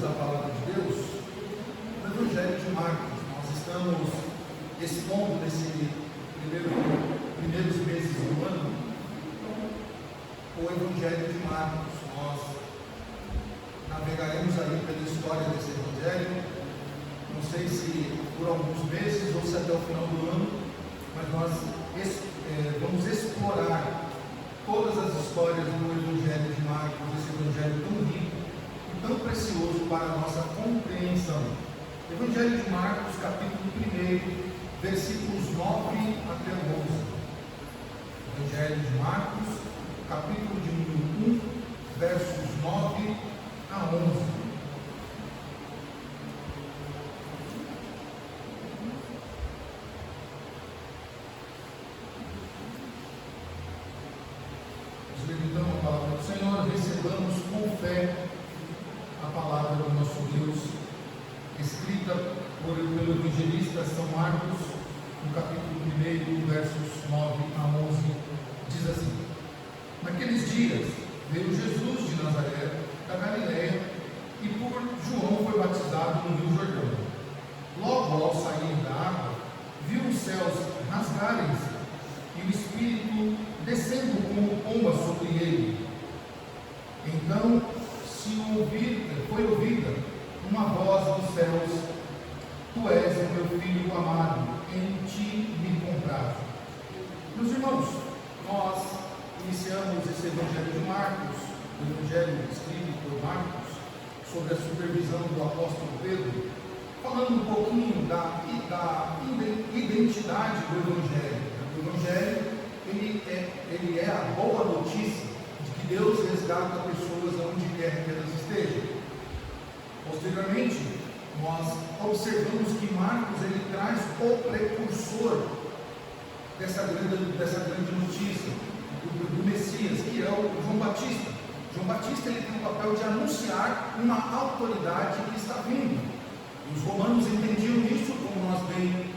da palavra de Deus, no Evangelho de Marcos. Nós estamos expondo nesses primeiros meses do ano o Evangelho de Marcos. Nós navegaremos aí pela história desse Evangelho, não sei se por alguns meses ou se até o final do ano, mas nós vamos explorar todas as histórias do Evangelho de Marcos, esse Evangelho tão rico e tão precioso para a nossa compreensão. Evangelho de Marcos, capítulo 1, versículos 9 até 11. Evangelho de Marcos, capítulo de número 1, versos 9 a 11. Então, a palavra do Senhor, recebamos com fé a palavra do nosso Deus, escrita pelo evangelista São Marcos, no capítulo 1, versos 9 a 11, diz assim: Naqueles dias veio Jesus de Nazaré, da Galiléia, e por João foi batizado no Rio Jordão. Logo ao sair da água, viu os céus rasgarem-se, e o Espírito descendo como pomba sobre ele. Então foi ouvida uma voz dos céus: Tu és o meu filho amado, em ti me comprazo. Meus irmãos, nós iniciamos esse Evangelho de Marcos, o Evangelho escrito por Marcos, sobre a supervisão do apóstolo Pedro, falando um pouquinho da identidade do Evangelho. O Evangelho ele é a boa notícia de que Deus resgata pessoas onde quer que elas estejam. Posteriormente, nós observamos que Marcos ele traz o precursor dessa grande notícia do Messias, que é o João Batista. João Batista ele tem o papel de anunciar uma autoridade que está vindo. E os romanos entendiam isso, como nós bem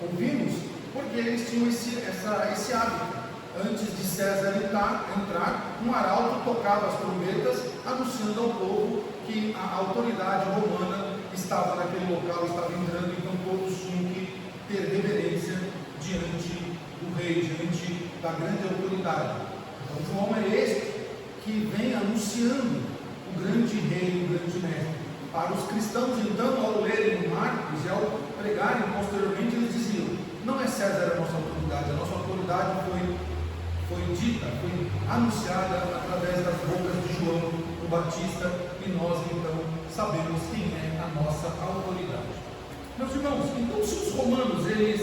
ouvimos, porque eles tinham esse hábito. Antes de César entrar, um arauto tocava as trombetas, anunciando ao povo que a autoridade romana estava naquele local, estava entrando, então todos tinham que ter reverência diante do rei, diante da grande autoridade. Então João é este que vem anunciando o grande rei, o grande mestre. Para os cristãos, então, ao lerem Marcos e ao pregarem posteriormente, eles diziam: não é César a nossa autoridade foi dita, foi anunciada através das bocas de João o Batista, e nós então sabemos quem é a nossa autoridade. Meus irmãos, então se os romanos eles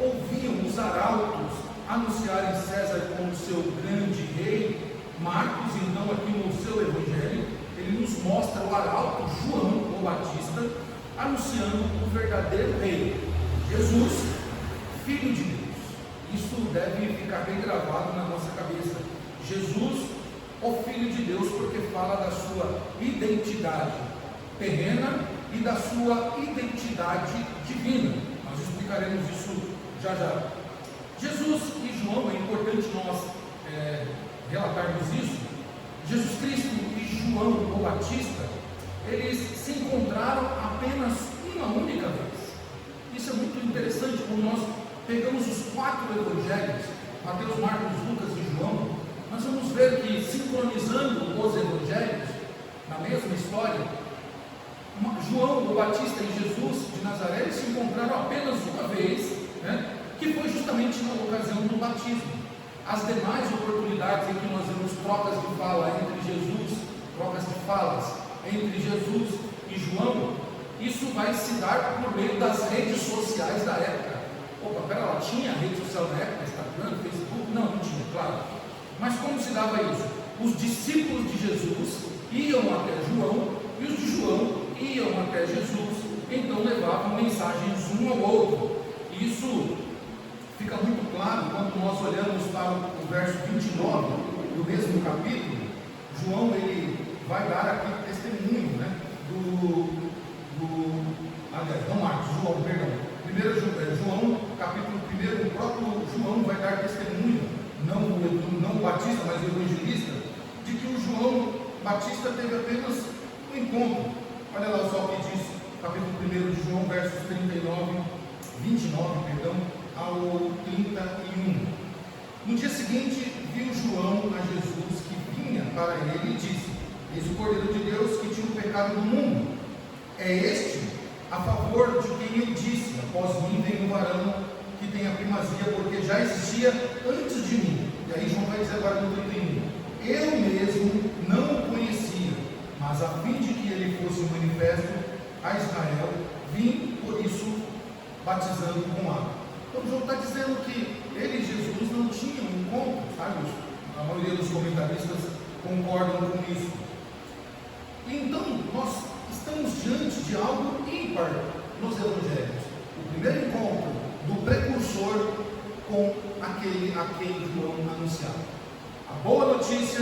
ouviam os arautos anunciarem César como seu grande rei, Marcos então aqui no seu evangelho, ele nos mostra o arauto João o Batista anunciando o verdadeiro rei, Jesus, Filho de Deus. Isso deve ficar bem gravado na nossa cabeça. Jesus, o Filho de Deus, porque fala da sua identidade terrena e da sua identidade divina. Nós explicaremos isso já já. Jesus e João, é importante nós relatarmos isso. Jesus Cristo e João o Batista, eles se encontraram apenas uma única vez. Isso é muito interessante. Quando nós pegamos os 4 evangelhos, Mateus, Marcos, Lucas e João, nós vamos ver que, sincronizando os evangelhos na mesma história, João o Batista e Jesus de Nazaré eles se encontraram apenas uma vez, que foi justamente na ocasião do batismo. As demais oportunidades em que nós vemos trocas de falas entre Jesus e João, isso vai se dar por meio das redes sociais da época. Opa, pera lá, tinha rede social na época, Instagram, Facebook? Não tinha, claro. Mas como se dava isso? Os discípulos de Jesus iam até João, e os de João iam até Jesus, então levavam mensagens um ao outro. Isso fica muito claro quando nós olhamos para o verso 29 do mesmo capítulo. João ele vai dar aqui testemunho, não Marcos, João, perdão. Primeiro João, capítulo 1, o próprio João vai dar testemunho, não o Batista, mas o evangelista, de que o João Batista teve apenas um encontro Olha lá só o que diz, capítulo 1 de João, versos 29, ao 31. No dia seguinte, viu João a Jesus que vinha para ele e disse: Eis o Cordeiro de Deus que tira o pecado do mundo. É este a favor de quem eu disse: após mim vem um varão que tem a primazia, porque já existia antes de mim. E aí João vai dizer agora no 31: eu mesmo não o conhecia, mas a fim de que ele fosse manifesto a Israel, vim por isso batizando com água. Então João está dizendo que ele e Jesus não tinham um encontro, sabe? A maioria dos comentaristas concordam com isso. Então nós estamos diante de algo ímpar nos evangelhos. O primeiro encontro do precursor com aquele a quem João anunciava. A boa notícia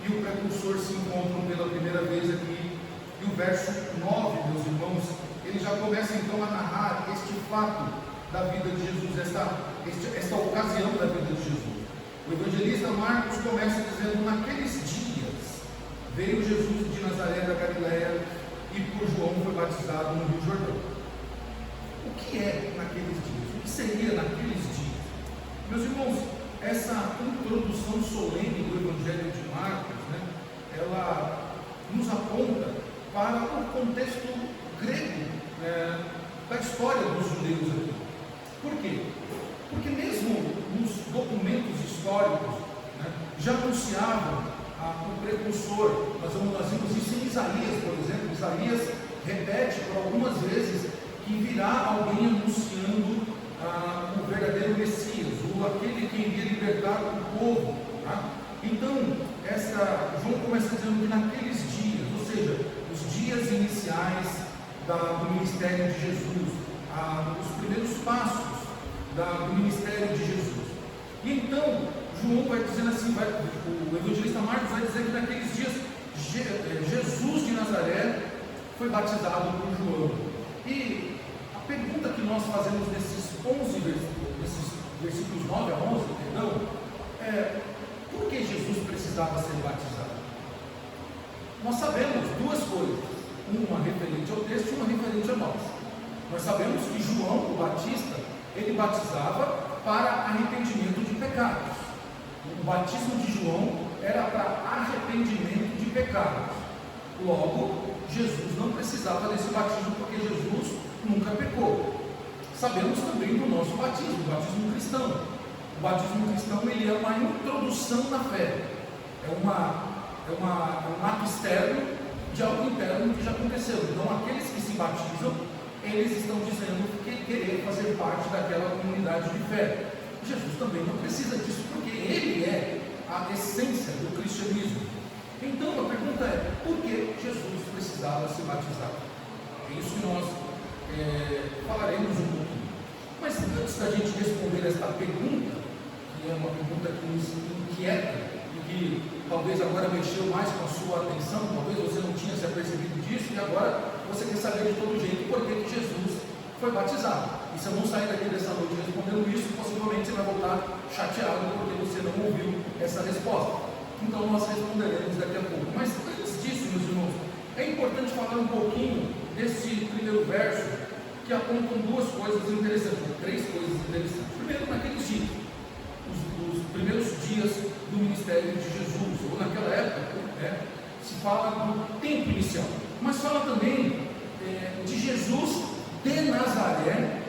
e o precursor se encontram pela primeira vez aqui. E o verso 9, meus irmãos, ele já começa então a narrar este fato da vida de Jesus, esta ocasião da vida de Jesus. O evangelista Marcos começa dizendo: naqueles dias veio Jesus de Nazaré da Galileia e por João foi batizado no Rio Jordão. O que é naqueles dias? O que seria naqueles dias? Meus irmãos, essa introdução solene do Evangelho de Marcos, ela nos aponta para o contexto grego da história dos judeus aqui. Por quê? Porque mesmo nos documentos históricos já anunciavam o precursor. Nós vimos isso em Isaías, por exemplo. Isaías repete por algumas vezes que virá alguém anunciando o verdadeiro Messias, aquele que iria libertar o povo. Então, João começa dizendo que naqueles dias, ou seja, os dias iniciais do ministério de Jesus, os primeiros passos do ministério de Jesus. E então, João vai dizendo assim, o evangelista Marcos vai dizer que naqueles dias Jesus de Nazaré foi batizado por João. E a pergunta que nós fazemos nesses 11 versículos 9 a 11, é: por que Jesus precisava ser batizado? Nós sabemos duas coisas, uma referente ao texto e uma referente a nós. Nós sabemos que João, o Batista, ele batizava para arrependimento de pecados. O batismo de João era para arrependimento de pecados. Logo, Jesus não precisava desse batismo, porque Jesus nunca pecou. Sabemos também do nosso batismo, o batismo cristão. O batismo cristão, ele é uma introdução na fé. É um ato externo de algo interno que já aconteceu. Então, aqueles que se batizam, eles estão dizendo que querer fazer parte daquela comunidade de fé. Jesus também não precisa disso, porque ele é a essência do cristianismo. Então a pergunta é: por que Jesus precisava se batizar? É isso que nós falaremos um pouquinho. Mas antes da gente responder esta pergunta, que é uma pergunta que nos inquieta e que talvez agora mexeu mais com a sua atenção, talvez você não tinha se apercebido disso e agora você quer saber de todo jeito por que Jesus foi batizado. E se eu não sair daqui dessa noite respondendo isso, possivelmente você vai voltar chateado porque você não ouviu essa resposta. Então nós responderemos daqui a pouco. Mas antes disso, meus irmãos, é importante falar um pouquinho desse primeiro verso, que apontam duas coisas interessantes, três coisas interessantes. Primeiro, naqueles dias, os primeiros dias do ministério de Jesus, ou naquela época, se fala do tempo inicial, mas fala também de Jesus de Nazaré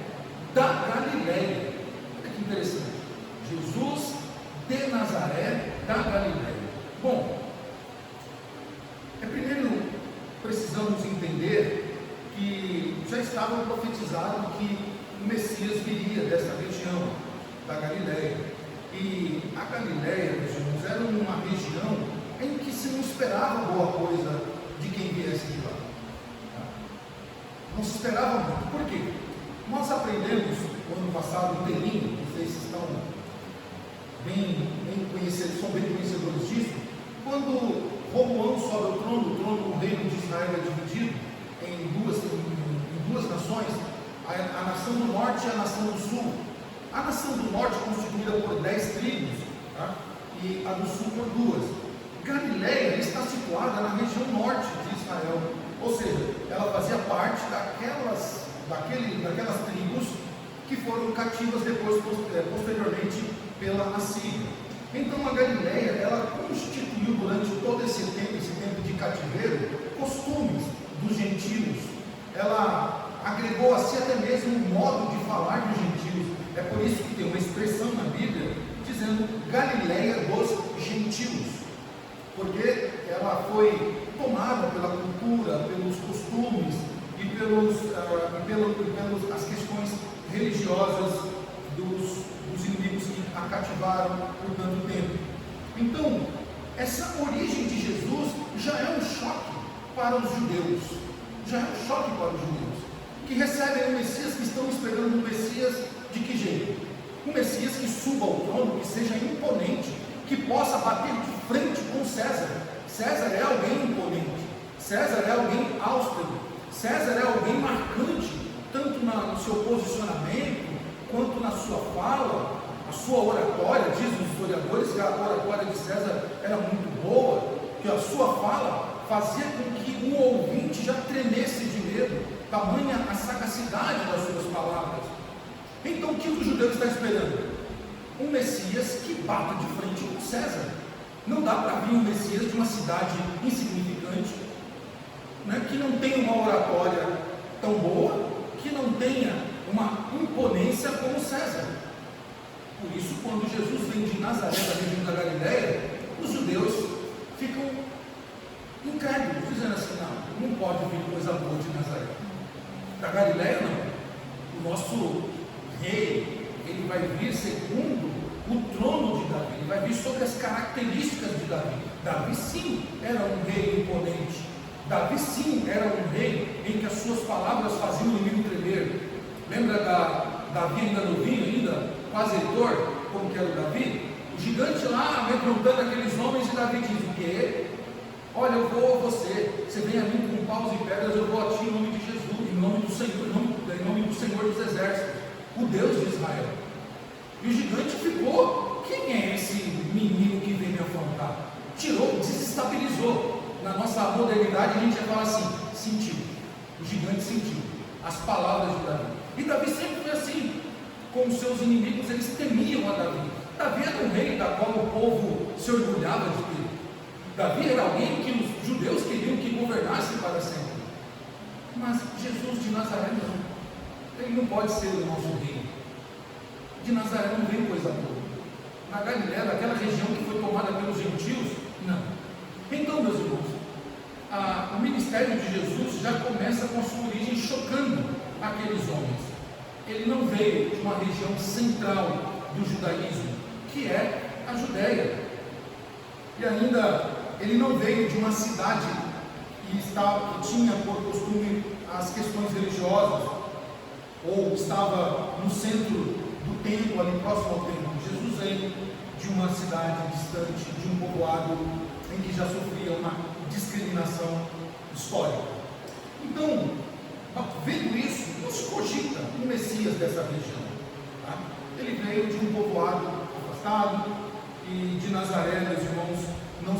da Galileia. Olha que interessante, Jesus de Nazaré da Galileia. Bom, primeiro precisamos entender que já estava profetizado que o Messias viria dessa região da Galileia. E a Galileia, meus irmãos, era uma região em que se não esperava boa coisa de quem viesse de lá. Não se esperava muito. Por quê? Nós aprendemos no ano passado, inteirinho, vocês estão bem conhecedores, são bem conhecedores disso, quando Roboão sobe ao trono, o reino de Israel é dividido em duas nações, a nação do norte e a nação do sul. A nação do norte constituída por 10 tribos, e a do sul por 2. Galileia está situada na região norte de Israel, ou seja, daquelas tribos que foram cativas depois, posteriormente, pela Assíria. Então a Galileia, ela constituiu durante todo esse tempo de cativeiro, costumes dos gentios. Ela agregou a si até mesmo um modo de falar dos gentios. É por isso que tem uma expressão na Bíblia dizendo Galileia dos gentios, porque ela foi tomada pela cultura, pelos costumes e pelas questões religiosas dos inimigos que a cativaram por tanto tempo. Então, essa origem de Jesus já é um choque para os judeus, que recebem um Messias, que estão esperando um Messias de que jeito? Um Messias que suba ao trono, que seja imponente, que possa bater de frente com César. César é alguém imponente, César é alguém austero, César é alguém marcante, tanto no seu posicionamento, quanto na sua fala, a sua oratória. Diz os historiadores que a oratória de César era muito boa, que a sua fala fazia com que o ouvinte já tremesse de medo, tamanha a sagacidade das suas palavras. Então o que o judeu está esperando? Um Messias que bata de frente com César. Não dá para vir um Messias de uma cidade insignificante, né, que não tenha uma oratória tão boa, que não tenha uma imponência como César. Por isso, quando Jesus vem de Nazaré, da região da Galileia, os judeus ficam incrédulos, dizendo assim: não pode vir coisa boa de Nazaré. Da Galileia não. O nosso rei, ele vai vir segundo o trono de Davi, ele vai vir sobre as características de Davi. Davi sim era um rei imponente, Davi sim era um rei em que as suas palavras faziam o inimigo tremer. Lembra Davi ainda novinho, ainda quase Heitor, como que era o Davi? O gigante lá amedrontando aqueles homens, e Davi diz o quê? Olha, eu vou a você vem a mim com paus e pedras, eu vou a ti em nome de Jesus, em nome do Senhor, em nome do Senhor dos Exércitos, o Deus de Israel. E o gigante ficou: quem é esse menino que vem me afrontar? Tirou, desestabilizou. Na nossa modernidade a gente já fala assim: sentiu. O gigante sentiu as palavras de Davi. E Davi sempre foi assim com os seus inimigos, eles temiam a Davi. Davi era um rei da qual o povo se orgulhava de ter. Davi era alguém que os judeus queriam que governasse para sempre. Mas Jesus de Nazaré não. Ele não pode ser o nosso rei. De Nazaré não vem coisa boa. Na Galileia, daquela região que foi tomada pelos gentios, não. Então, meus irmãos, o ministério de Jesus já começa com a sua origem chocando aqueles homens. Ele não veio de uma região central do judaísmo, que é a Judéia. E ainda, ele não veio de uma cidade que tinha por costume as questões religiosas, ou estava no centro do templo, ali próximo ao templo. Jesus veio de uma cidade distante, de um povoado em que já sofria uma discriminação histórica. Então, vendo isso, não se cogita um Messias dessa região. Tá? Ele veio de um povoado afastado, e de Nazaré, meus irmãos, não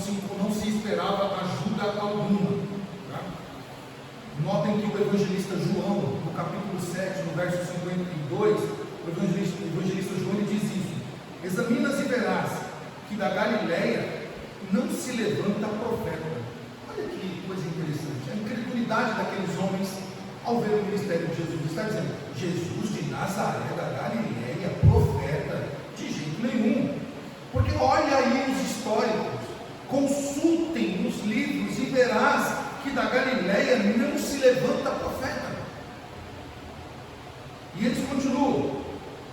se esperava ajuda alguma. Tá? Notem que o evangelista João, no capítulo 7, no verso 52, o evangelista João, ele diz isso: examinas e verás que da Galileia não se levanta profeta. Olha que coisa interessante, a incredulidade daqueles homens ao ver o ministério de Jesus. Está dizendo: Jesus de Nazaré, da Galileia, profeta? De jeito nenhum. Porque olha aí os históricos, consultem os livros e verás que da Galileia não se levanta profeta. E eles continuam: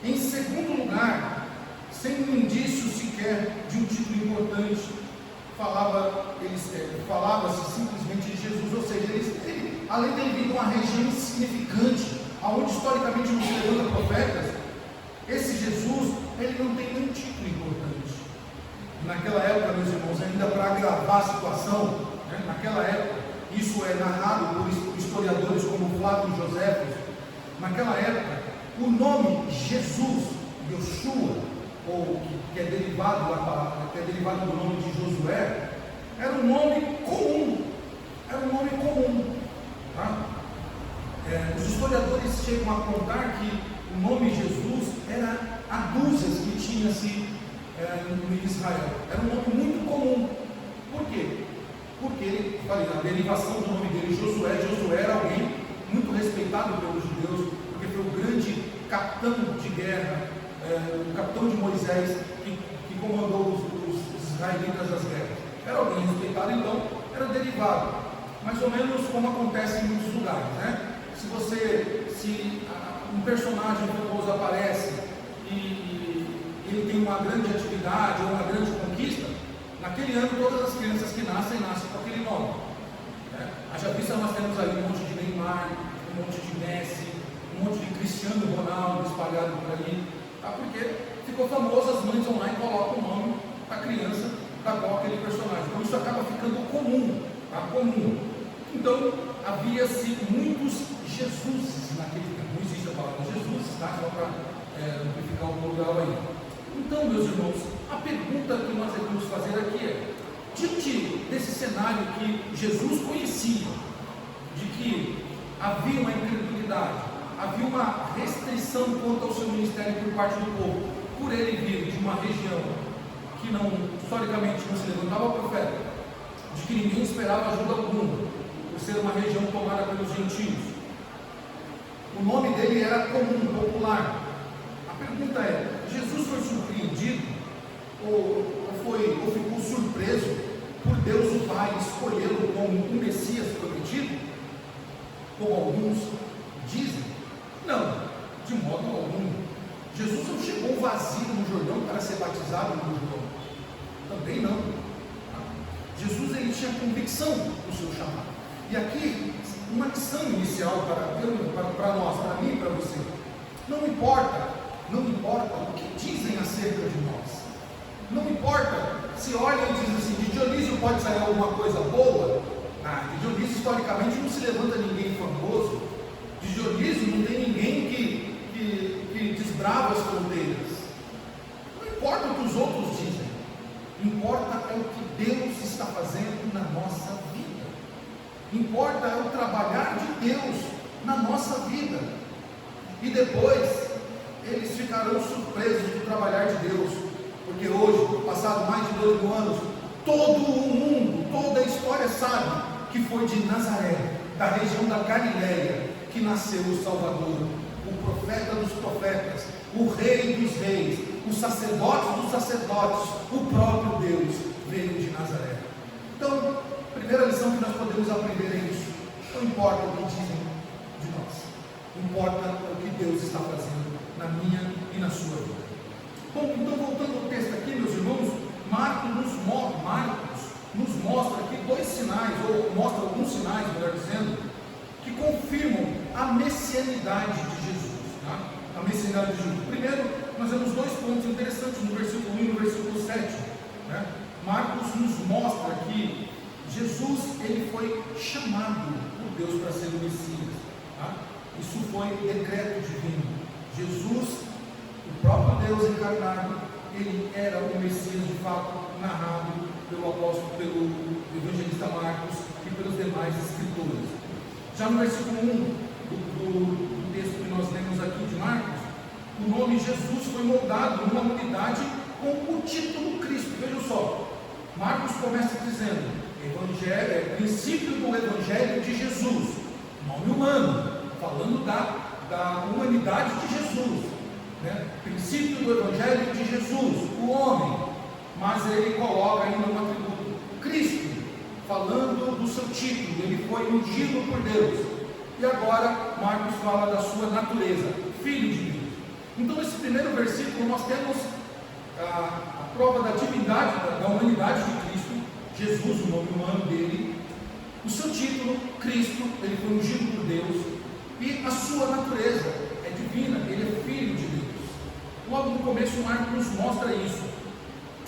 em segundo lugar, sem um indício sequer de um título importante, falava-se simplesmente de Jesus. Ou seja, ele, além de vir de uma região insignificante, onde historicamente não se levanta profetas, esse Jesus, ele não tem nenhum título importante. Naquela época, meus irmãos, ainda para agravar a situação, né, naquela época, isso é narrado por historiadores como Flávio Joséfo. Naquela época, o nome Jesus, Yoshua, ou que é derivado do nome de Josué, era um nome comum. Tá? Os chegam a contar que o nome Jesus era há dúzias que tinha-se em Israel. Era um nome muito comum. Por quê? Porque, a derivação do nome dele, Josué era alguém muito respeitado pelos judeus, porque foi o grande capitão de guerra, o capitão de Moisés, que comandou os israelitas das guerras. Era alguém respeitado, então era derivado, mais ou menos como acontece em muitos lugares, né? Se um personagem famoso aparece e ele tem uma grande atividade ou uma grande conquista, naquele ano todas as crianças que nascem com aquele nome, né? Haja vista, nós temos ali um monte de Neymar, um monte de Messi, um monte de Cristiano Ronaldo espalhado por ali, tá? Porque ficou famoso, as mães vão lá e colocam o nome da criança da qual aquele personagem. Então isso acaba ficando comum, tá? Comum. Então havia-se muitos Jesuses naquele tempo. Não existe a palavra Jesus, tá? Só para amplificar o plural aí. Então, meus irmãos, a pergunta que nós devemos fazer aqui é: diante desse cenário que Jesus conhecia, de que havia uma incredulidade, havia uma restrição quanto ao seu ministério por parte do povo, por ele vir de uma região que historicamente não se levantava profeta, de que ninguém esperava ajuda alguma, por ser uma região tomada pelos gentios. O nome dele era comum, popular. A pergunta é: Jesus foi surpreendido ou ficou surpreso por Deus o Pai escolhê-lo como um Messias prometido? Como alguns dizem? Não, de modo algum. Jesus não chegou vazio no Jordão para ser batizado no Jordão. Também não. Jesus ele tinha convicção do seu chamado. E aqui, uma lição inicial para nós, para mim e para você. Não importa o que dizem acerca de nós. Não importa se olham e dizem assim: de Dionísio pode sair alguma coisa boa. De Dionísio historicamente não se levanta ninguém famoso. De Dionísio não tem ninguém que desbrava as fronteiras. Não importa o que os outros dizem. Importa é o que Deus está fazendo na nossa vida. Importa é o trabalhar de Deus na nossa vida. E depois eles ficarão surpresos do trabalhar de Deus, porque hoje, passado mais de 2.000 anos, todo o mundo, toda a história sabe que foi de Nazaré, da região da Galileia, que nasceu o Salvador, o profeta dos profetas, o rei dos reis, o sacerdote dos sacerdotes, o próprio Deus veio de Nazaré. Então, a primeira lição que nós podemos aprender é isso: não importa o que dizem de nós, importa o que Deus está fazendo na minha e na sua vida. Bom, então voltando ao texto aqui, meus irmãos, Marcos nos mostra aqui dois sinais, ou mostra alguns sinais, melhor dizendo, que confirmam a messianidade de Jesus, tá? A messianidade de Jesus. Primeiro, nós vemos dois pontos interessantes no versículo 1 e no versículo 7, né? Marcos nos mostra que Jesus ele foi chamado por Deus para ser o Messias, tá? Isso foi decreto divino. Jesus, o próprio Deus encarnado, ele era o Messias de fato, narrado pelo apóstolo, pelo evangelista Marcos e pelos demais escritores. Já no versículo 1 do texto que nós lemos aqui de Marcos, o nome Jesus foi moldado numa unidade com o título Cristo. Vejam só, Marcos começa dizendo: Evangelho, princípio do Evangelho de Jesus, nome humano, falando da humanidade de Jesus, né? Princípio do Evangelho de Jesus, o homem, mas ele coloca ainda um atributo, Cristo, falando do seu título, ele foi ungido por Deus. E agora Marcos fala da sua natureza, filho de Deus. Então nesse primeiro versículo nós temos a prova da divindade, da humanidade de Cristo, Jesus, o nome humano dele, o seu título, Cristo, ele foi ungido por Deus, e a sua natureza é divina, ele é filho de Deus. Logo no começo Marcos nos mostra isso,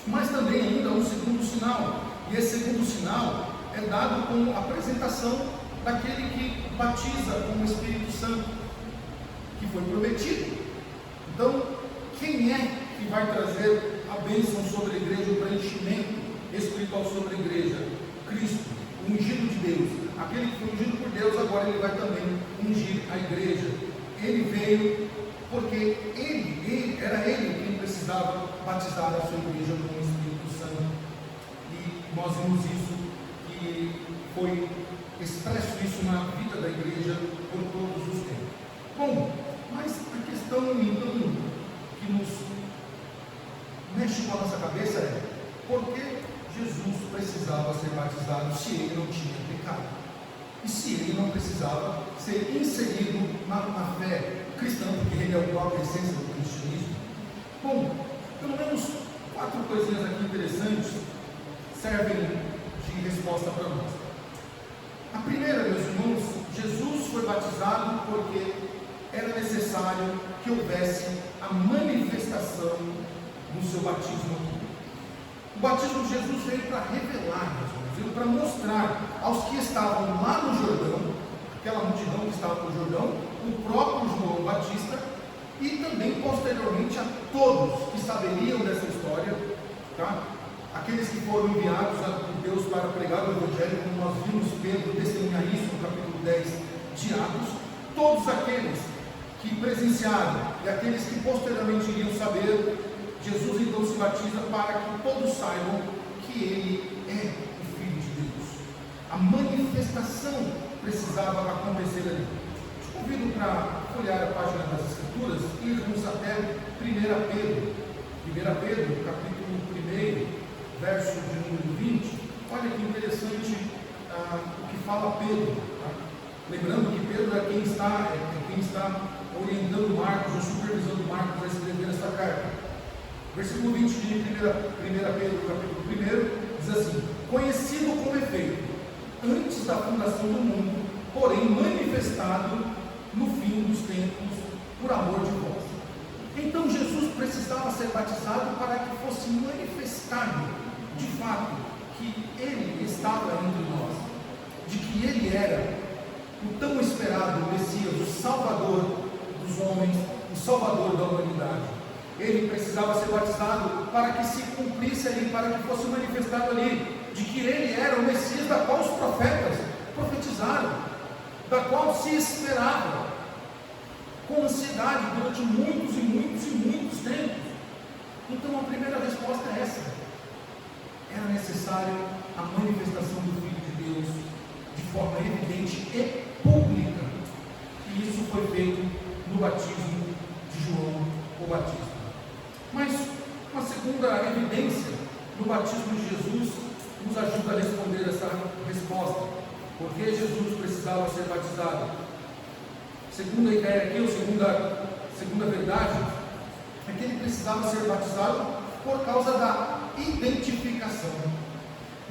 mas também ainda um segundo sinal, e esse segundo sinal é dado com a apresentação daquele que batiza com o Espírito Santo, que foi prometido. Então, quem é que vai trazer a bênção sobre a igreja, o preenchimento espiritual sobre a igreja? Cristo, o ungido de Deus. Aquele que foi ungido por Deus, agora ele vai também ungir a igreja. ele veio porque era ele quem precisava batizar a sua igreja com o Espírito Santo. E nós vimos isso, que foi expresso isso na vida da igreja por todos os tempos. Bom, mas a questão então que nos mexe com a nossa cabeça é: por que Jesus precisava ser batizado se ele não tinha pecado? E se ele não precisava ser inserido na fé cristã, porque ele é a própria essência do cristianismo? Bom, pelo menos 4 coisinhas aqui interessantes servem de resposta para nós. A primeira, meus irmãos, Jesus foi batizado porque era necessário que houvesse a manifestação no seu batismo aqui. O batismo de Jesus veio para revelar, veio para mostrar aos que estavam lá no Jordão, aquela multidão que estava no Jordão, o próprio João Batista, e também posteriormente a todos que saberiam dessa história, tá? Aqueles que foram enviados por Deus para pregar o Evangelho, como nós vimos Pedro testemunhar isso no capítulo 10 de Atos, todos aqueles que presenciaram e aqueles que posteriormente iriam saber, Jesus então se batiza para que todos saibam que ele é o Filho de Deus. A manifestação precisava acontecer ali. Te convido para olhar a página das Escrituras e irmos até 1 Pedro. 1 Pedro, capítulo 1, verso de número 20. Olha que interessante o que fala Pedro. Tá? Lembrando que Pedro é quem está orientando Marcos, ou supervisando Marcos a escrever essa carta. Versículo 20 de 1 Pedro, capítulo 1, diz assim: conhecido como efeito, antes da fundação do mundo, porém manifestado no fim dos tempos, por amor de vós. Então Jesus precisava ser batizado para que fosse manifestado, de fato, que ele estava entre nós, de que ele era o tão esperado Messias, o Salvador dos homens, o Salvador da humanidade. Ele precisava ser batizado para que se cumprisse ali, para que fosse manifestado ali, de que ele era o Messias da qual os profetas profetizaram, da qual se esperava com ansiedade durante muitos e muitos e muitos tempos. Então a primeira resposta é essa: era necessária a manifestação do Filho de Deus de forma evidente e pública, e isso foi feito no batismo de João o Batista. Mas uma segunda evidência no batismo de Jesus nos ajuda a responder essa resposta: por que Jesus precisava ser batizado? Segunda ideia aqui, ou segunda verdade, é que ele precisava ser batizado por causa da identificação.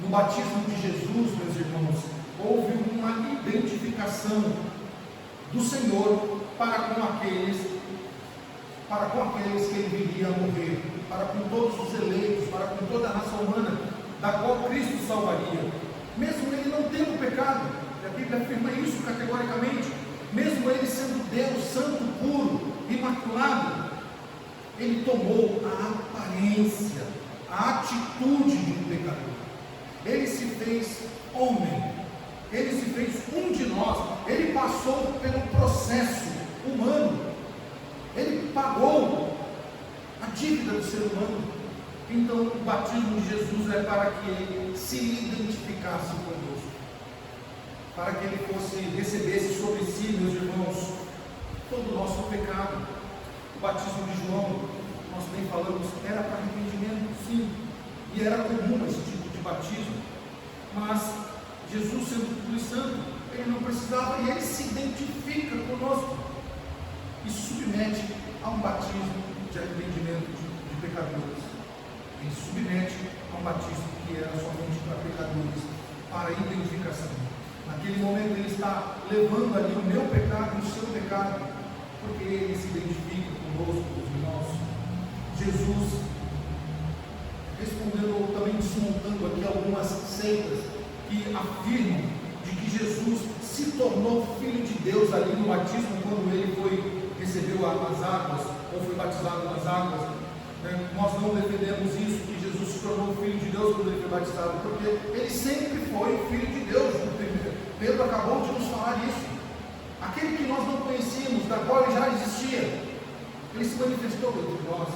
No batismo de Jesus, meus irmãos, houve uma identificação do Senhor para com aqueles que ele viria a morrer, para com todos os eleitos, para com toda a raça humana, da qual Cristo salvaria, mesmo ele não tendo pecado. A Bíblia afirma isso categoricamente. Mesmo ele sendo Deus santo, puro, imaculado, ele tomou a aparência, a atitude de um pecador. Ele se fez homem, ele se fez um de nós, ele passou pelo processo humano, ele pagou a dívida do ser humano. Então o batismo de Jesus é para que ele se identificasse conosco, para que ele recebesse sobre si, meus irmãos, todo o nosso pecado. O batismo de João, nós bem falamos, era para arrependimento, sim, e era comum esse tipo de batismo, mas Jesus, sendo puro e santo, ele não precisava, e ele se identifica conosco e submete a um batismo de arrependimento de pecadores. Ele submete a um batismo que era somente para pecadores, para identificação. Naquele momento ele está levando ali o meu pecado e o seu pecado, porque ele se identifica conosco, os irmãos. Jesus, respondendo ou também desmontando aqui algumas seitas que afirmam de que Jesus se tornou filho de Deus ali no batismo, quando ele recebeu as águas, ou foi batizado nas águas. Nós não defendemos isso, que Jesus se tornou filho de Deus quando ele foi batizado, porque ele sempre foi filho de Deus no primeiro. Pedro acabou de nos falar isso. Aquele que nós não conhecíamos, da qual ele já existia. Ele se manifestou entre nós.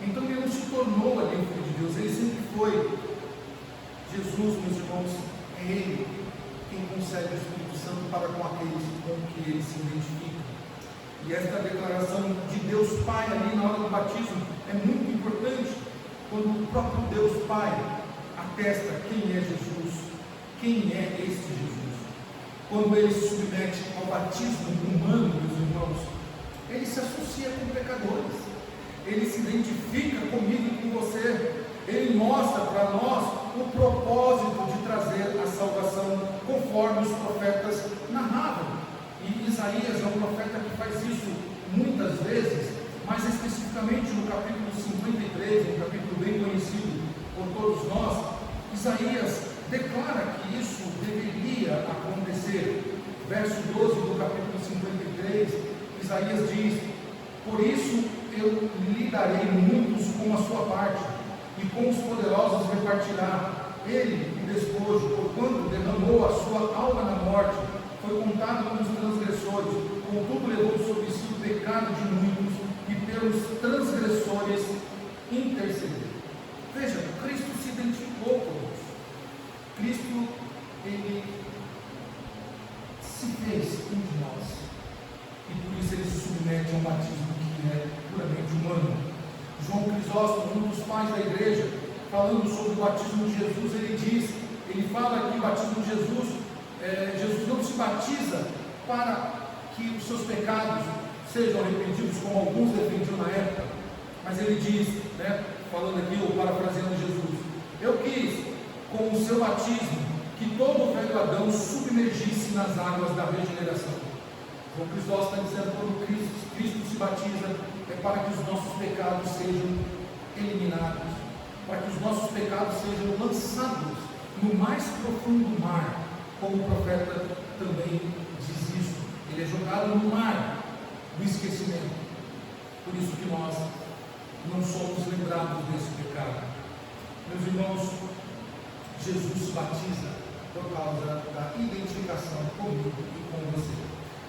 Então ele não se tornou ali o Filho de Deus, ele sempre foi. Jesus, meus irmãos, é Ele quem concede o Espírito Santo para com aqueles com que ele se identifica. E esta declaração de Deus Pai ali na hora do batismo é muito importante, quando o próprio Deus Pai atesta quem é Jesus, quem é este Jesus. Quando ele se submete ao batismo humano, meus irmãos, ele se associa com pecadores, ele se identifica comigo e com você, ele mostra para nós o propósito de trazer a salvação conforme os profetas narravam. E Isaías é um profeta que faz isso muitas vezes, mais especificamente no capítulo 53, um capítulo bem conhecido por todos nós. Isaías declara que isso deveria acontecer. Verso 12 do capítulo 53, Isaías diz: por isso eu lhe darei muitos com a sua parte, e com os poderosos repartirá ele o despojo, porquanto derramou a sua alma na morte, foi contado com os transgressores, contudo levou sobre si o pecado de muitos, e pelos transgressores intercedeu. Veja, Cristo se identificou conosco. Cristo, ele se fez um de nós, e por isso ele se submete a um batismo que é puramente humano. João Crisóstomo, um dos pais da igreja, falando sobre o batismo de Jesus, ele fala que o batismo de Jesus, Jesus não se batiza para que os seus pecados sejam arrependidos, como alguns defendiam na época, mas ele diz, falando aqui, ou parafraseando Jesus: eu quis, com o seu batismo, que todo o velho Adão submergisse nas águas da regeneração. João Crisóstomo está dizendo, quando Cristo se batiza, é para que os nossos pecados sejam eliminados, para que os nossos pecados sejam lançados no mais profundo mar, como o profeta também diz isso. Ele é jogado no mar do esquecimento. Por isso que nós não somos lembrados desse pecado. Meus irmãos, Jesus se batiza por causa da identificação comigo e com você.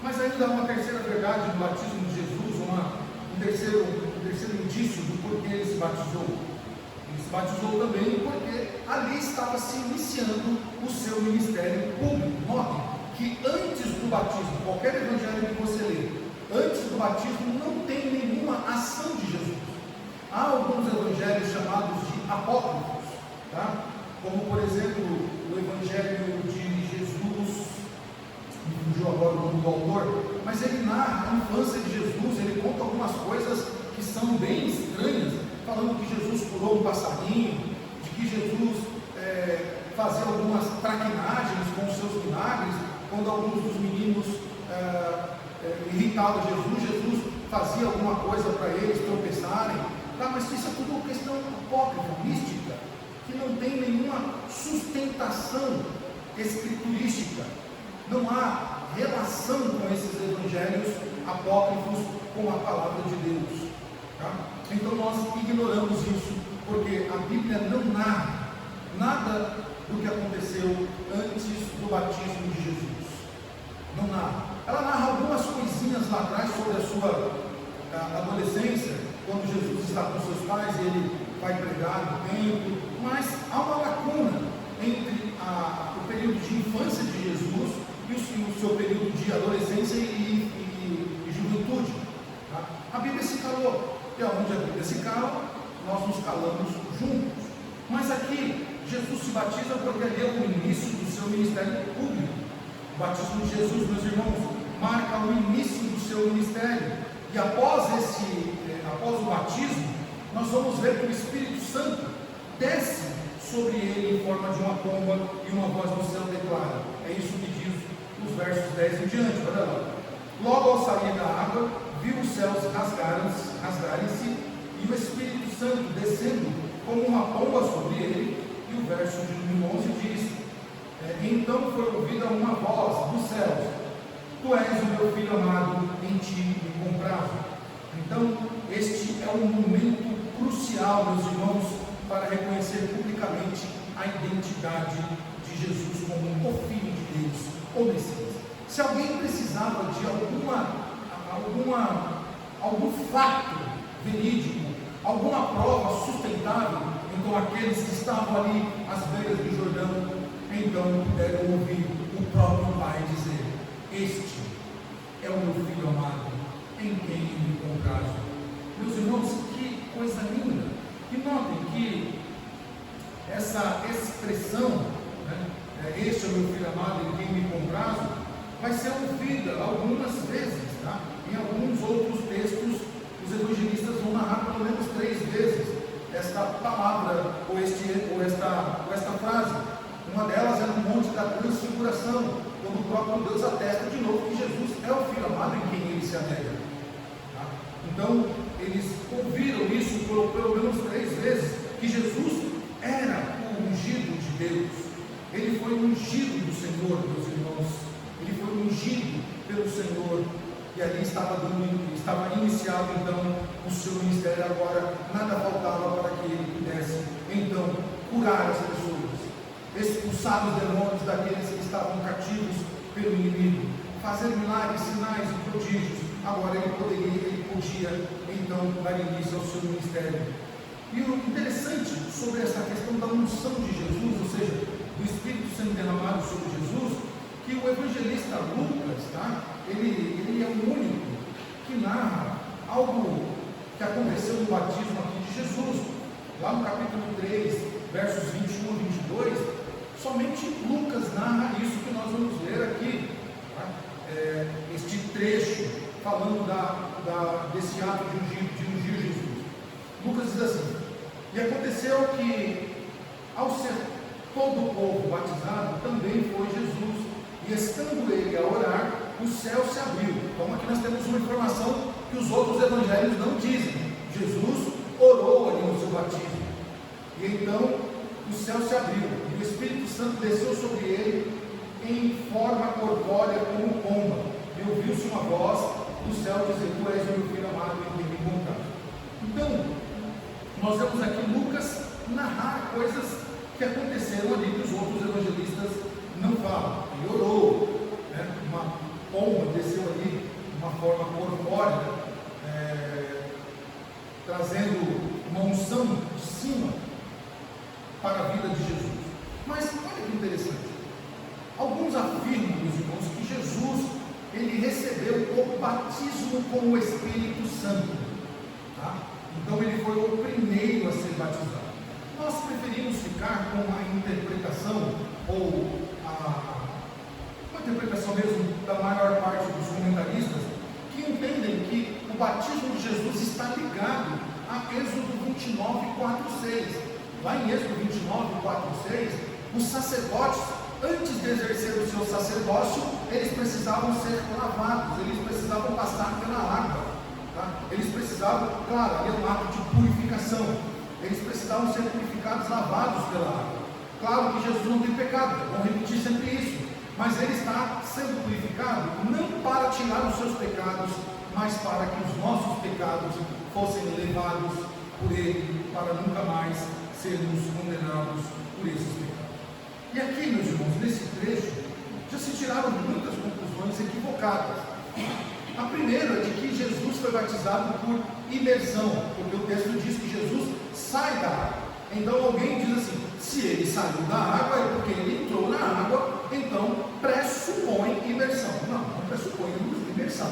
Mas ainda há uma terceira verdade no batismo de Jesus, um terceiro indício do porquê ele se batizou. Ele se batizou também porque ali estava se iniciando o seu ministério público. Notem que antes do batismo, qualquer evangelho que você lê, antes do batismo não tem nenhuma ação de Jesus. Há alguns evangelhos chamados de apócrifos, tá? Como por exemplo o evangelho de Jesus, me fugiu agora o nome do autor, mas ele narra a infância de Jesus, ele conta algumas coisas que são bem estranhas, falando que Jesus curou um passarinho, de que Jesus fazia algumas traquinagens com os seus milagres, quando alguns dos meninos irritavam Jesus fazia alguma coisa para eles tropeçarem, tá? Mas isso é tudo questão apócrifa, mística, que não tem nenhuma sustentação escriturística, não há relação com esses evangelhos apócrifos com a palavra de Deus, tá? Então nós ignoramos isso, porque a Bíblia não narra nada do que aconteceu antes do batismo de Jesus, não narra. Ela narra algumas coisinhas lá atrás sobre a sua adolescência, quando Jesus está com seus pais e ele vai pregar no templo, mas há uma lacuna entre o período de infância de Jesus e o seu período de adolescência e juventude, tá? A Bíblia se calou, e onde a Bíblia se cala, nós nos calamos juntos. Mas aqui, Jesus se batiza porque ali é o início do seu ministério público. O batismo de Jesus, meus irmãos, marca o início do seu ministério. E após o batismo, nós vamos ver que o Espírito Santo desce sobre ele em forma de uma pomba e uma voz do céu declara. É isso que diz os versos 10 em diante, olha lá. Logo ao sair da água, viu os céus rasgarem-se e o Espírito Santo descendo como uma pomba sobre ele. E o verso de 11 diz: então foi ouvida uma voz dos céus: tu és o meu filho amado, em ti me comprazo. Então este é um momento crucial, meus irmãos, para reconhecer publicamente a identidade de Jesus como o Filho de Deus, o Messias. Se alguém precisava de algum fato verídico, alguma prova sustentável, então aqueles que estavam ali às beiras do Jordão, então puderam ouvir o próprio Pai dizer: este é o meu filho amado, em quem me comprazo. Meus irmãos, que coisa linda! E notem que essa expressão, né, este é o meu filho amado, em quem me comprazo, vai ser ouvida algumas vezes, tá? Em alguns outros textos, os evangelistas vão narrar pelo menos 3 vezes esta palavra, ou esta frase. Uma delas é no Monte da Transfiguração, quando o próprio Deus atesta de novo que Jesus é o Filho amado em quem ele se alegra. Tá? Então, eles ouviram isso pelo menos 3 vezes, que Jesus era o ungido de Deus. Ele foi ungido do Senhor, meus irmãos. Ele foi ungido pelo Senhor. E ali estava iniciado então o seu ministério. Agora nada faltava para que ele pudesse então curar as pessoas, expulsar os demônios daqueles que estavam cativos pelo inimigo, fazer milagres, sinais e prodígios. Agora ele podia então dar início ao seu ministério. E o interessante sobre essa questão da unção de Jesus, ou seja, do Espírito sendo derramado sobre Jesus, que o evangelista Lucas, tá? Ele é o único que narra algo que aconteceu no batismo aqui de Jesus. Lá no capítulo 3, versos 21 e 22, somente Lucas narra isso que nós vamos ler aqui, tá? Este trecho falando desse ato de ungir Jesus. Lucas diz assim: e aconteceu que, ao ser todo o povo batizado, também foi Jesus, e estando ele a orar, o céu se abriu. Então aqui nós temos uma informação que os outros evangelhos não dizem. Jesus orou ali no seu batismo, e então o céu se abriu, e o Espírito Santo desceu sobre ele em forma corpórea como pomba, e ouviu-se uma voz do céu dizer: tu és o meu filho amado, em quem me comprazo. Então, nós vemos aqui Lucas narrar coisas que aconteceram ali que os outros evangelistas não falam. Ele orou, né? Uma pomba desceu ali, uma forma corpórea, trazendo uma unção de cima para a vida de Jesus. Mas olha que interessante, alguns afirmam, meus irmãos, que Jesus ele recebeu o batismo com o Espírito Santo, tá? Então ele foi o primeiro a ser batizado. Nós preferimos ficar com a interpretação, ou uma interpretação mesmo da maior parte dos comentaristas, que entendem que o batismo de Jesus está ligado a Êxodo 29, 4, 6. Lá em Êxodo 29, 4, 6, os sacerdotes, antes de exercer o seu sacerdócio, eles precisavam ser lavados, eles precisavam passar pela água, tá? Eles precisavam, claro, ali é um ato de purificação, eles precisavam ser purificados, lavados pela água. Claro que Jesus não tem pecado, vamos repetir sempre isso, mas ele está sendo purificado não para tirar os seus pecados, mas para que os nossos pecados fossem levados por ele, para nunca mais sermos condenados por esses pecados. E aqui, meus irmãos, nesse trecho, já se tiraram muitas conclusões equivocadas. A primeira é de que Jesus foi batizado por imersão, porque o texto diz que Jesus sai da água. Então alguém diz assim: se ele saiu da água é porque ele entrou na água, então pressupõe imersão. Não pressupõe imersão.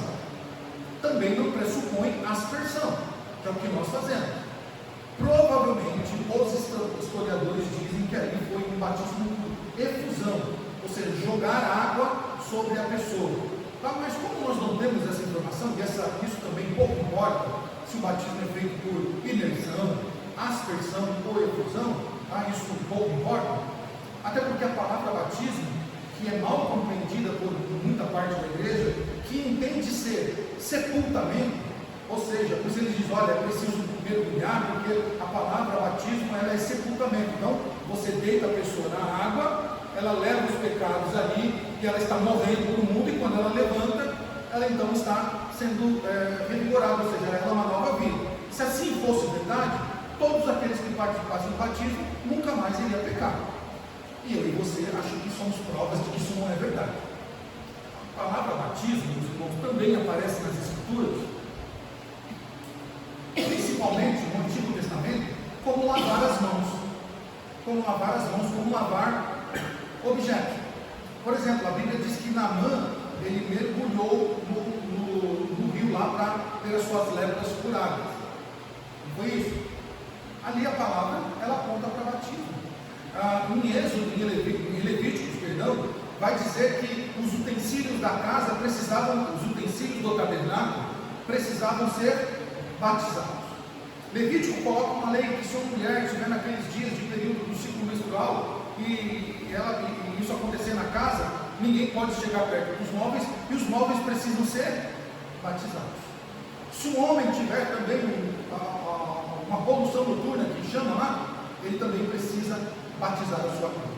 Também não pressupõe aspersão, que é o que nós fazemos. Provavelmente os historiadores dizem que ali foi um batismo por efusão, ou seja, jogar água sobre a pessoa. Tá, mas como nós não temos essa informação, e isso também pouco importa, se o batismo é feito por imersão, aspersão ou efusão, isso pouco importa, até porque a palavra batismo, que é mal compreendida por muita parte da igreja, que entende ser sepultamento, ou seja, por isso eles dizem: olha, é preciso mergulhar, porque a palavra batismo ela é sepultamento. Então, você deita a pessoa na água, ela leva os pecados ali, e ela está morrendo para o mundo, e quando ela levanta, ela então está sendo revigorada, ou seja, ela é uma nova vida. Se assim fosse verdade, todos aqueles que participassem do batismo nunca mais iriam pecar. E eu e você acham que somos provas de que isso não é verdade. A palavra batismo, meus irmãos, também aparece nas Escrituras Escrituras, principalmente no Antigo Testamento, como lavar as mãos, como lavar objetos. Por exemplo, a Bíblia diz que Naamã, ele mergulhou no rio lá para ter as suas lepras curadas. Não foi isso? Ali a palavra, ela aponta para batismo. Em Êxodo, em Levíticos, perdão, vai dizer que os utensílios da casa os utensílios do tabernáculo precisavam ser batizados. Levítico coloca uma lei que se uma mulher estiver naqueles dias de período do ciclo menstrual e isso acontecer na casa, ninguém pode chegar perto dos móveis e os móveis precisam ser batizados. Se um homem tiver também uma poluição noturna, que chama lá, ele também precisa batizar a sua cama.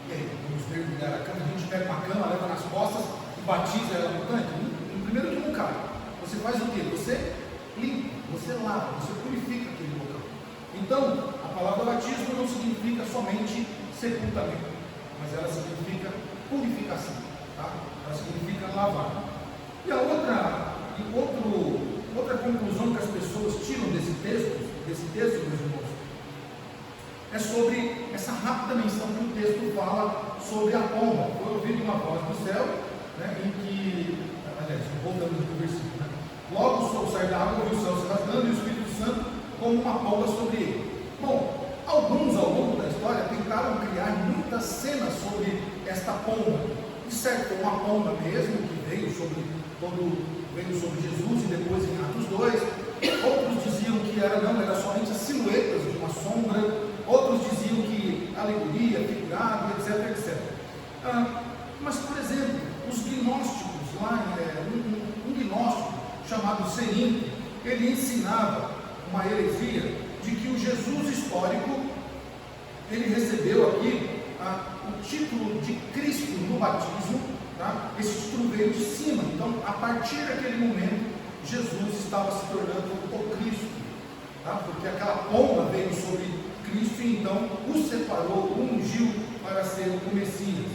E aí, vamos mergulhar a cama, a gente pega uma cama, leva nas costas e batiza ela no tanque. Primeiro que não cai. Você faz o quê? Você limpa, você lava, você purifica aquele local. Então, a palavra batismo não significa somente sepultamento, mas ela significa purificação, tá? Ela significa lavar. E a outra conclusão que as pessoas tiram desse texto, meus irmãos, é sobre essa rápida menção que o texto fala sobre a pomba. Foi ouvido uma voz do céu, né, em que, aliás, voltando para o versículo, né? Logo o sol sai da água, e o céu se rasgando, e o Espírito Santo como uma pomba sobre ele. Bom, alguns ao longo da história tentaram criar muitas cenas sobre esta pomba. De certo, uma pomba mesmo, que veio sobre Jesus e depois em Atos 2. Outros diziam que era somente as silhuetas de uma sombra. Outros diziam que alegoria, figurado, etc. Mas, por exemplo, os gnósticos, um gnóstico chamado Serim, ele ensinava uma heresia de que o Jesus histórico, ele recebeu aqui o título de Cristo no batismo, tá? Esse título veio de cima. Então, a partir daquele momento, Jesus estava se tornando o Cristo, tá? Porque aquela pomba veio sobre Cristo e então o separou, o ungiu para ser o Messias.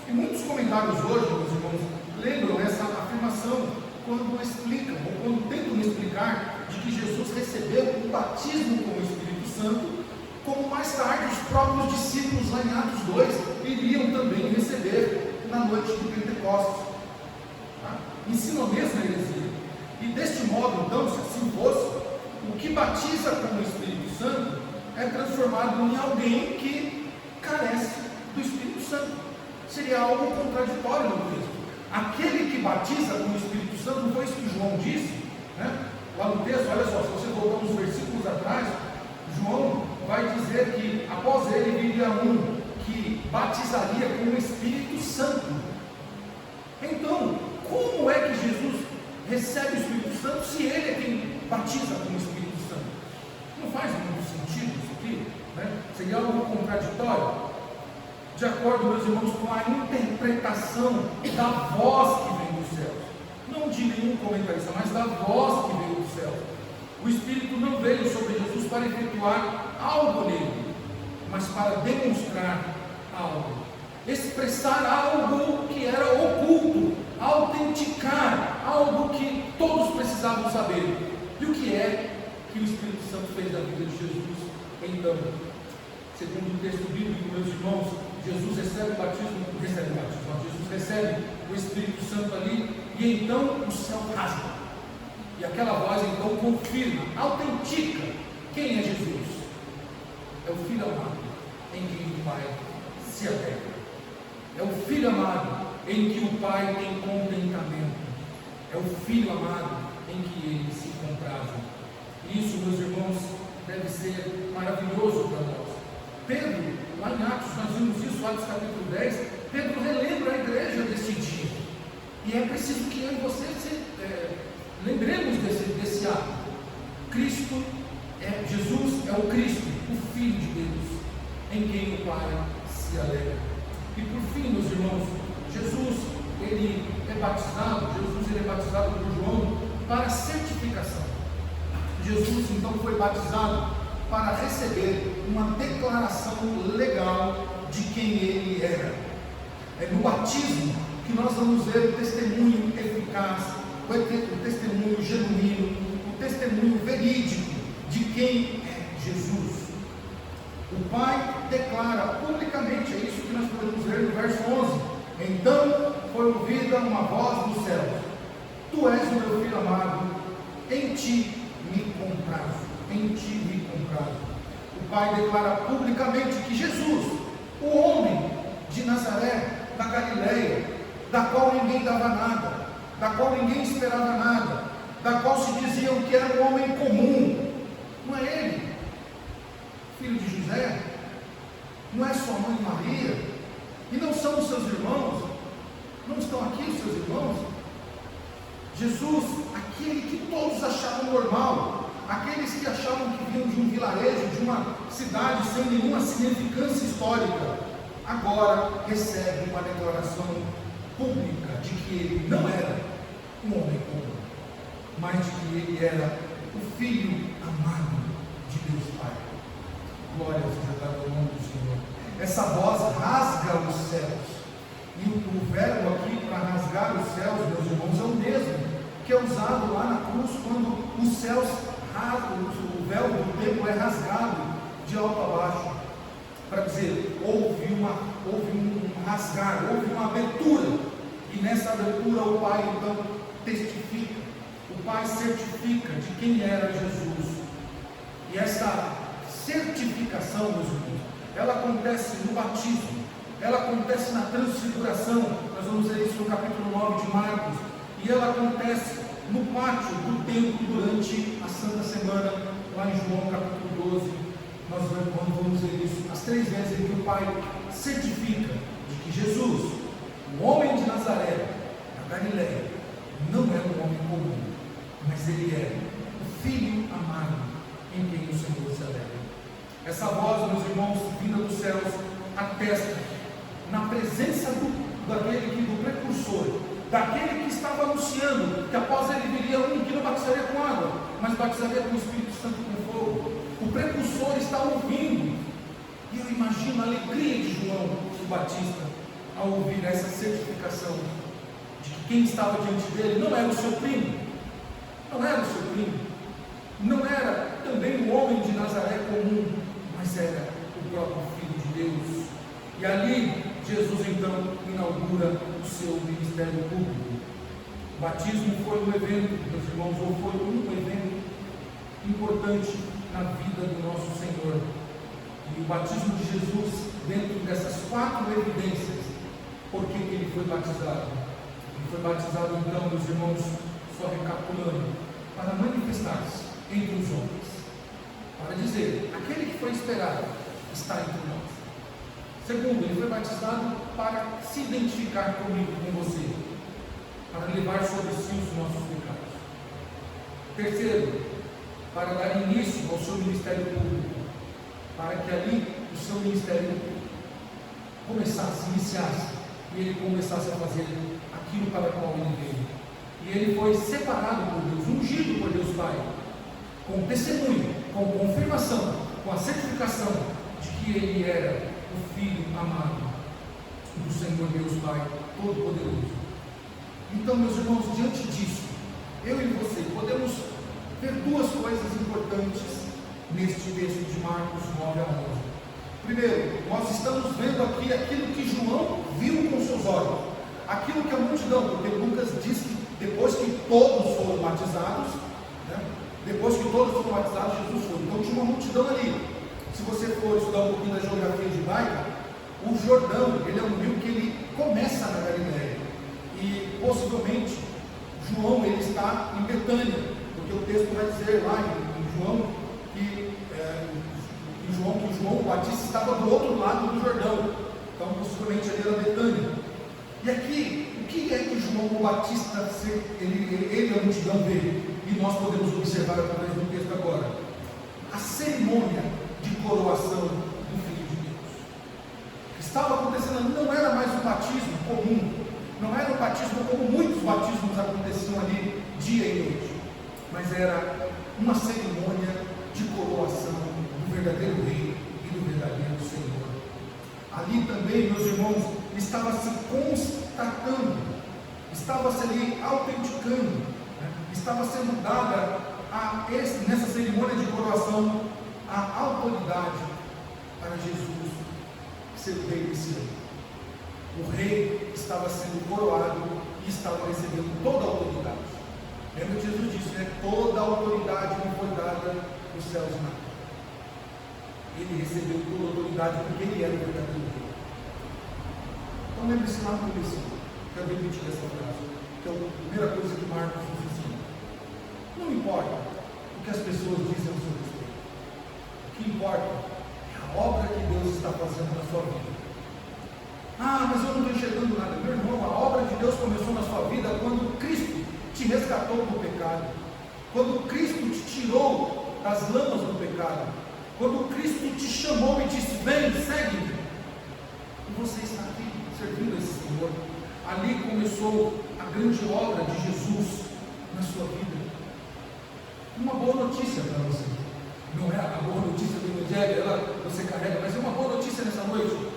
E muitos comentários hoje, meus irmãos, lembram essa afirmação quando explicam, ou quando tentam explicar de que Jesus recebeu o batismo com o Espírito Santo, como mais tarde os próprios discípulos lá em Atos 2 iriam também receber na noite de Pentecostes. Tá? Ensina a mesma heresia. E deste modo, então, se assim fosse, o que batiza com o Espírito Santo é transformado em alguém que carece do Espírito Santo. Seria algo contraditório no texto. Aquele que batiza com o Espírito Santo, não foi isso que João disse, né? Lá no texto, olha só, se você voltar uns versículos atrás, João vai dizer que após ele viria um que batizaria com o Espírito Santo. Então, como é que Jesus recebe o Espírito Santo se ele é quem batiza com o Espírito Santo? Não faz muito sentido isso aqui, né? Seria algo contraditório. De acordo, meus irmãos, com a interpretação da voz que vem dos céus, não de nenhum comentarista, mas da voz que veio do céu. O Espírito não veio sobre Jesus para efetuar algo nele, mas para demonstrar algo, expressar algo que era oculto, autenticar algo que todos precisavam saber. E o que é que o Espírito Santo fez da vida de Jesus? Então, segundo o texto bíblico, meus irmãos, Jesus recebe o batismo, Jesus recebe o Espírito Santo ali, e então o céu rasga. E aquela voz então confirma, autentica quem é Jesus. É o Filho amado em quem o Pai se alegra. É o Filho amado em que o Pai tem contentamento. É o Filho amado em que ele se compraza. Isso, meus irmãos, deve ser maravilhoso para nós. Pedro, lá em Atos, nós vimos isso, Atos capítulo 10, Pedro relembra a igreja desse dia. E é preciso que eu e você lembremos desse ato. Jesus é o Cristo, o Filho de Deus, em quem o Pai se alegra. E por fim, meus irmãos, Jesus é batizado por João para certificação. Jesus então foi batizado para receber uma declaração legal de quem ele era. É no batismo que nós vamos ver o testemunho eficaz o testemunho genuíno, o testemunho verídico de quem é Jesus. O Pai declara publicamente, é isso que nós podemos ver no verso 11: então foi ouvida uma voz do céu: tu és o meu filho amado, em ti me comprazo, em ti me comprazo. O Pai declara publicamente que Jesus, o homem de Nazaré, da Galileia, da qual ninguém dava nada, da qual ninguém esperava nada, da qual se diziam que era um homem comum, não é ele, filho de José, não é sua mãe Maria, e não são os seus irmãos, não estão aqui os seus irmãos? Jesus, aquele que todos achavam normal, aqueles que achavam que vinham de um vilarejo, de uma cidade sem nenhuma significância histórica, agora recebe uma declaração pública de que ele não era um homem comum, mas de que ele era o Filho amado de Deus Pai. Glória seja dada ao nome do Senhor. Essa voz rasga os céus, e o verbo aqui para rasgar os céus, meus irmãos, é o mesmo que é usado lá na cruz, quando os céus rasgam, o véu do templo é rasgado de alto a baixo, para dizer, houve um rasgar, houve uma abertura, e nessa abertura o Pai então testifica, o Pai certifica de quem era Jesus. E essa certificação, meus irmãos, ela acontece no batismo, ela acontece na transfiguração, nós vamos ver isso no capítulo 9 de Marcos, e ela acontece no pátio do templo durante a Santa Semana, lá em João capítulo 12, nós vamos ver isso, as 3 vezes em que o Pai certifica de que Jesus, o homem de Nazaré, da Galileia, não é um homem comum, mas ele é o Filho amado em quem o Senhor se alegra. Essa voz, meus irmãos, vinda dos céus, atesta na presença do precursor, daquele que estava anunciando que após ele viria um que não batizaria com água, mas batizaria com o Espírito Santo com fogo. O precursor está ouvindo, e eu imagino a alegria de João o Batista ao ouvir essa certificação de que quem estava diante dele não era o seu primo, não era o seu primo, não era também o homem de Nazaré comum, mas era o próprio Filho de Deus. E ali Jesus então inaugura o seu ministério público. O batismo foi um evento, meus irmãos, ou foi um evento importante na vida do nosso Senhor. E o batismo de Jesus, dentro dessas 4 evidências, por que ele foi batizado? Ele foi batizado então, meus irmãos, só recapitulando, para manifestar-se entre os homens, para dizer, aquele que foi esperado está entre nós. Segundo, ele foi batizado para se identificar comigo, com você, para levar sobre si os nossos pecados. Terceiro, para dar início ao seu ministério público, para que ali o seu ministério começasse, iniciasse, e ele começasse a fazer aquilo para o qual ele veio. E ele foi separado por Deus, ungido por Deus Pai, com testemunho, com confirmação, com a certificação de que ele era o Filho amado do Senhor Deus Pai Todo-Poderoso. Então, meus irmãos, diante disso, eu e você podemos ver 2 coisas importantes neste texto de Marcos 9 a 11. Primeiro, nós estamos vendo aqui aquilo que João viu com seus olhos, aquilo que a multidão, porque Lucas diz que depois que todos foram batizados, depois que todos foram batizados, Jesus foi. Então tinha uma multidão ali. Se você for estudar um pouquinho da geografia judaica, o Jordão, ele é um rio que ele começa na Galileia, e possivelmente João ele está em Betânia, porque o texto vai dizer lá em João que João o Batista estava do outro lado do Jordão, então possivelmente ali era Betânia. E aqui, o que é que João o Batista, ele a multidão vê, e nós podemos observar através do texto agora? A cerimônia de coroação do Filho de Deus. O que estava acontecendo não era mais um batismo comum, não era um batismo como muitos batismos aconteciam ali dia e noite, mas era uma cerimônia de coroação do verdadeiro Rei e do verdadeiro Senhor. Ali também, meus irmãos, estava se constatando, estava se ali autenticando Estava sendo dada nessa cerimônia de coroação a autoridade para Jesus ser o rei desse ano. O rei estava sendo coroado e estava recebendo toda a autoridade. Lembra que Jesus disse, né? Toda a autoridade me foi dada nos céus e na terra. Ele recebeu toda a autoridade porque ele era o verdadeiro rei. Então lembre-se lá no versículo, quero repetir essa frase, que é a primeira coisa que Marcos nos ensina. Não importa o que as pessoas dizem ao seu respeito. O que importa é a obra que Deus está fazendo na sua vida. Ah, mas eu não estou enxergando nada. Meu irmão, a obra de Deus começou na sua vida quando Cristo te resgatou do pecado. Quando Cristo te tirou das lamas do pecado. Quando Cristo te chamou e disse, vem, segue-me. E você está aqui, servindo esse Senhor. Ali começou a grande obra de Jesus na sua vida. Uma boa notícia para você. Não é a boa notícia do Evangelho, ela você carrega, mas é uma boa notícia nessa noite.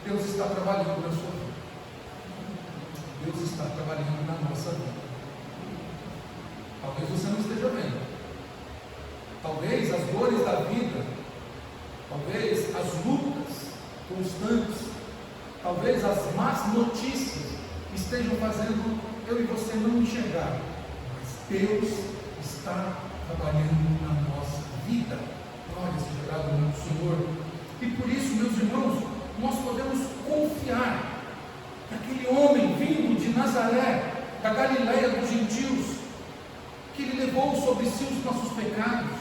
Deus está trabalhando na sua vida. Deus está trabalhando na nossa vida. Talvez você não esteja vendo. Talvez as dores da vida, talvez as lutas constantes, talvez as más notícias estejam fazendo eu e você não enxergar. Mas Deus está trabalhando na nossa vida. Glória seja dada ao nome do Senhor. E por isso, meus irmãos, nós podemos confiar que aquele homem vindo de Nazaré, da Galileia dos gentios, que ele levou sobre si os nossos pecados,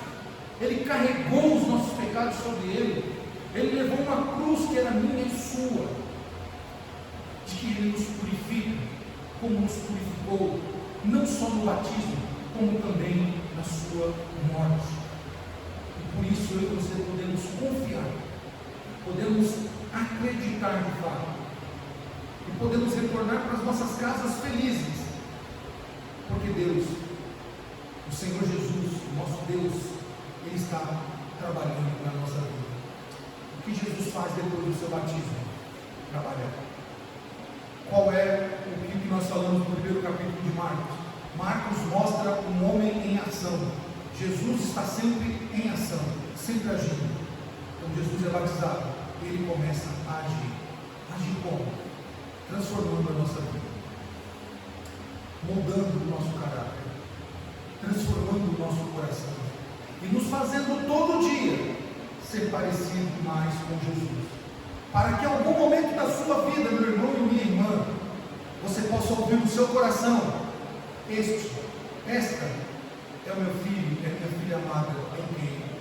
ele carregou os nossos pecados sobre ele levou uma cruz que era minha e sua, de que ele nos purifica, como nos purificou, não só no batismo, como também na sua morte. E por isso eu e você podemos confiar, podemos acreditar de fato, e podemos retornar para as nossas casas felizes, porque Deus, o Senhor Jesus, o nosso Deus, Ele está trabalhando na nossa vida. O que Jesus faz depois do seu batismo? Trabalhar. Qual é o que nós falamos no primeiro capítulo de Marcos? Marcos mostra um homem em ação. Jesus está sempre em ação, sempre agindo. Quando Jesus é batizado, ele começa a agir. Agir como? Transformando a nossa vida, moldando o nosso caráter, transformando o nosso coração e nos fazendo todo dia ser parecido mais com Jesus, para que em algum momento da sua vida, meu irmão e minha irmã, você possa ouvir no seu coração: esta é o meu filho, é a minha filha amada, em quem